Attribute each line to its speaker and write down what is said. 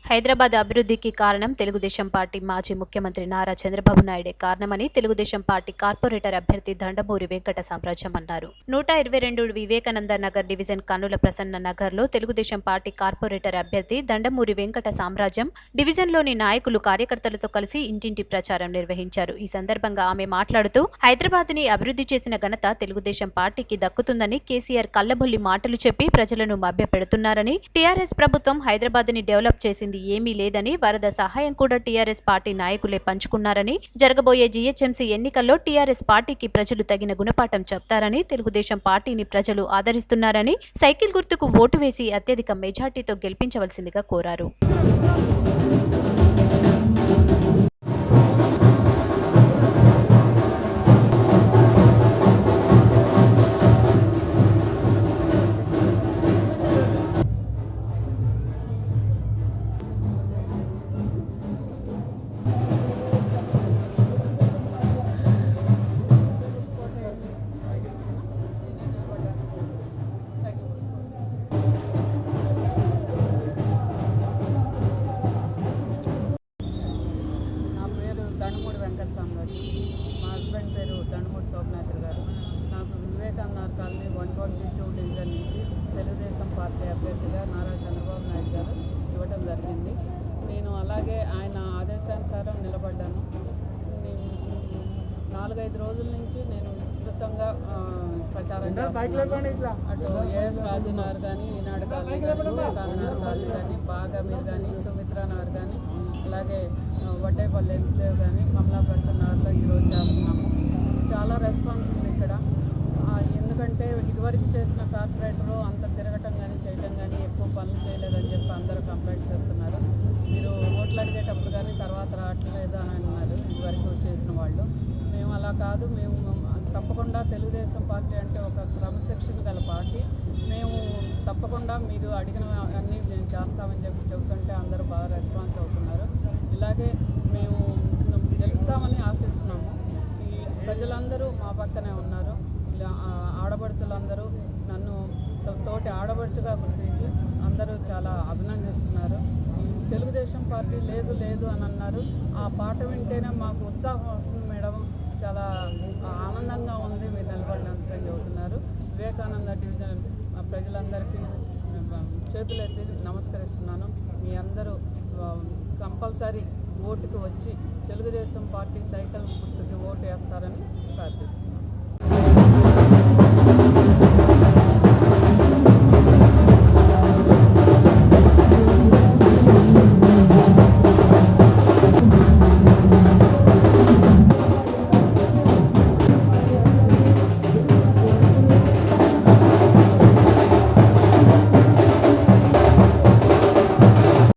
Speaker 1: హైదరాబాద్ అభివృద్ధికి కారణం తెలుగుదేశం పార్టీ మాజీ ముఖ్యమంత్రి నారా చంద్రబాబు నాయుడే కారణమని తెలుగుదేశం పార్టీ కార్పొరేటర్ అభ్యర్థి దండమూరి వెంకట సామ్రాజ్యం అన్నారు. 122 వివేకానంద నగర్ డివిజన్ కన్నుల ప్రసన్న నగర్లో తెలుగుదేశం పార్టీ కార్పొరేటర్ అభ్యర్థి దండమూరి వెంకట సామ్రాజ్యం డివిజన్లోని నాయకులు కార్యకర్తలతో కలిసి ఇంటింటి ప్రచారం నిర్వహించారు. ఈ సందర్భంగా ఆమె మాట్లాడుతూ హైదరాబాద్ని అభివృద్ధి చేసిన ఘనత తెలుగుదేశం పార్టీకి దక్కుతుందని, కేసీఆర్ కల్లబొల్లి మాటలు చెప్పి ప్రజలను మభ్యపెడుతున్నారని, టీఆర్ఎస్ ప్రభుత్వం హైదరాబాద్ని డెవలప్ చేసింది ఏమీ లేదని, వరద సహాయం కూడా టీఆర్ఎస్ పార్టీ నాయకులే పంచుకున్నారని, జరగబోయే జీహెచ్ఎంసీ ఎన్నికల్లో టీఆర్ఎస్ పార్టీకి ప్రజలు తగిన గుణపాఠం చెప్తారని, తెలుగుదేశం పార్టీని ప్రజలు ఆదరిస్తున్నారని, సైకిల్ గుర్తుకు ఓటు వేసి అత్యధిక మెజార్టీతో గెలిపించవలసిందిగా కోరారు.
Speaker 2: దండమూరి వెంకట సామ్రాజ్యం. మా హస్బెండ్ పేరు దండమూరి శోభనాథ్ గారు. నాకు వివేకానంద కాలనీ 122 డివిజన్ నుంచి తెలుగుదేశం పార్టీ అభ్యర్థిగా నారా చంద్రబాబు నాయుడు గారు ఇవ్వడం జరిగింది. నేను అలాగే ఆయన ఆదేశానుసారం నిలబడ్డాను. 4-5 రోజుల నుంచి నేను విస్తృతంగా ప్రచారం చేస్తున్నాను. అటు ఏఎస్ రాజునగర్ కానీ, ఈనాడు కాలనీ కానీ, వివేకానంద కాలనీ కానీ, బాగామీర్ కానీ, సుమిత్రా నగర్ కానీ, అలాగే వడ్డేపల్లి ఎన్క్లేవ్ కానీ, కమలా ప్రసన్న నగర్లో ఈరోజు చేస్తున్నాము. చాలా రెస్పాన్స్ ఉంది ఇక్కడ. ఎందుకంటే ఇదివరకు చేసిన కార్పొరేటరు అంత తిరగటం కానీ చేయటం కానీ ఎక్కువ పనులు చేయలేదని చెప్పి అందరూ కంప్లైంట్ చేస్తున్నారు. మీరు ఓట్లు అడిగేటప్పుడు కానీ తర్వాత రావట్లేదు అని అన్నారు ఇదివరకు చేసిన వాళ్ళు. మేము అలా కాదు, మేము తప్పకుండా తెలుగుదేశం పార్టీ అంటే ఒక క్రమశిక్షణ గల పార్టీ. మేము తప్పకుండా మీరు అడిగిన అన్నీ మేము చేస్తామని చెప్పి చెబుతుంటే అందరూ బాగా రెస్పాన్స్ అవుతున్నారు. ఇలాగే మేము గెలుస్తామని ఆశిస్తున్నాము. ఈ ప్రజలందరూ మా పక్కనే ఉన్నారు. ఆడపడుచులందరూ నన్ను తోటి ఆడపడుచుగా గుర్తించి అందరూ చాలా అభినందిస్తున్నారు. తెలుగుదేశం పార్టీ లేదు లేదు అని అన్నారు. ఆ పాట వింటేనే మాకు ఉత్సాహం వస్తుంది మేడం, చాలా ఆనందంగా ఉంది మీరు నిలబడినందుకని చెబుతున్నారు. వివేకానంద డివిజన్ ప్రజలందరికీ చేతులెత్తి నమస్కరిస్తున్నాను. మీ అందరూ కంపల్సరీ ఓటుకు వచ్చి తెలుగుదేశం పార్టీ సైకిల్ గుర్తుకి ఓటు వేస్తారని ప్రార్థిస్తున్నాను.